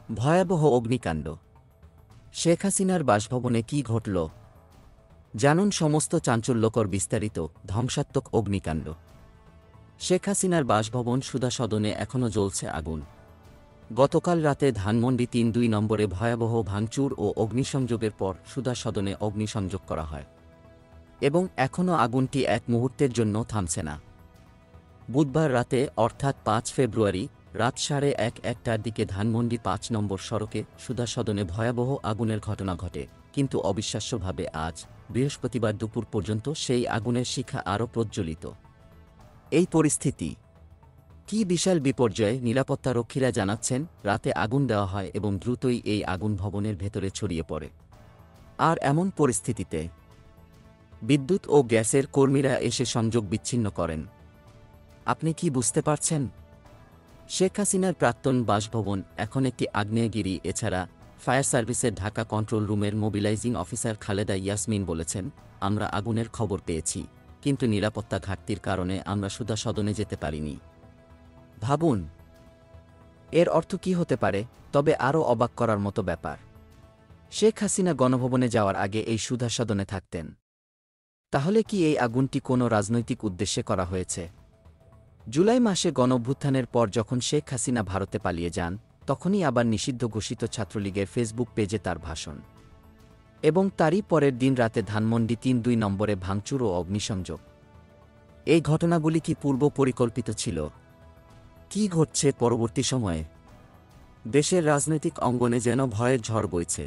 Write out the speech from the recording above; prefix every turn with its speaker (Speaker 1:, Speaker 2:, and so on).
Speaker 1: ভয়াবহ অগ্নিকাণ্ড। শেখ হাসিনার বাসভবনে কি ঘটল জানুন। সমস্ত চাঞ্চল্যকর বিস্তারিত। ধ্বংসাত্মক অগ্নিকাণ্ড। শেখ হাসিনার বাসভবন সুধা সদনে এখনও জ্বলছে আগুন। গতকাল রাতে ধানমন্ডি ৩-২ নম্বরে ভয়াবহ ভাঙচুর ও অগ্নিসংযোগের পর সুধা সদনে অগ্নিসংযোগ করা হয় এবং এখনও আগুনটি এক মুহূর্তের জন্য থামছে না। বুধবার রাতে অর্থাৎ ৫ ফেব্রুয়ারি রাত ১:৩০টার দিকে ধানমন্ডি ৫ নম্বর সড়কে সুধা সদনে ভয়াবহ আগুনের ঘটনা ঘটে, কিন্তু অবিশ্বাস্যভাবে আজ বৃহস্পতিবার দুপুর পর্যন্ত সেই আগুনের শিখা আরও প্রজ্বলিত। এই পরিস্থিতি কি বিশাল বিপর্যয়! নিরাপত্তারক্ষীরা জানাচ্ছেন, রাতে আগুন দেওয়া হয় এবং দ্রুতই এই আগুন ভবনের ভেতরে ছড়িয়ে পড়ে। আর এমন পরিস্থিতিতে বিদ্যুৎ ও গ্যাসের কর্মীরা এসে সংযোগ বিচ্ছিন্ন করেন। আপনি কি বুঝতে পারছেন? শেখ হাসিনার প্রাক্তন বাসভবন এখন একটি আগ্নেয়গিরি। এছাড়া ফায়ার সার্ভিসের ঢাকা কন্ট্রোল রুমের মোবিলাইজিং অফিসার খালেদা ইয়াসমিন বলেছেন, আমরা আগুনের খবর পেয়েছি, কিন্তু নিরাপত্তা ঘাটতির কারণে আমরা সুধা সদনে যেতে পারিনি। ভাবুন, এর অর্থ কী হতে পারে? তবে আরও অবাক করার মতো ব্যাপার, শেখ হাসিনা গণভবনে যাওয়ার আগে এই সুধা সদনে থাকতেন। তাহলে কি এই আগুনটি কোনো রাজনৈতিক উদ্দেশ্যে করা হয়েছে? জুলাই মাসে গণঅভ্যুত্থানের পর যখন শেখ হাসিনা ভারতে পালিয়ে যান, তখনই আবার নিষিদ্ধ ঘোষিত ছাত্রলীগের ফেসবুক পেজে তার ভাষণ, এবং তারই পরের দিন রাতে ধানমন্ডি ৩-২ নম্বরে ভাঙচুর ও অগ্নিসংযোগ। এই ঘটনাগুলি কি পূর্ব পরিকল্পিত ছিল? কি ঘটছে পরবর্তী সময়ে? দেশের রাজনৈতিক অঙ্গনে যেন ভয়ের ঝড় বইছে।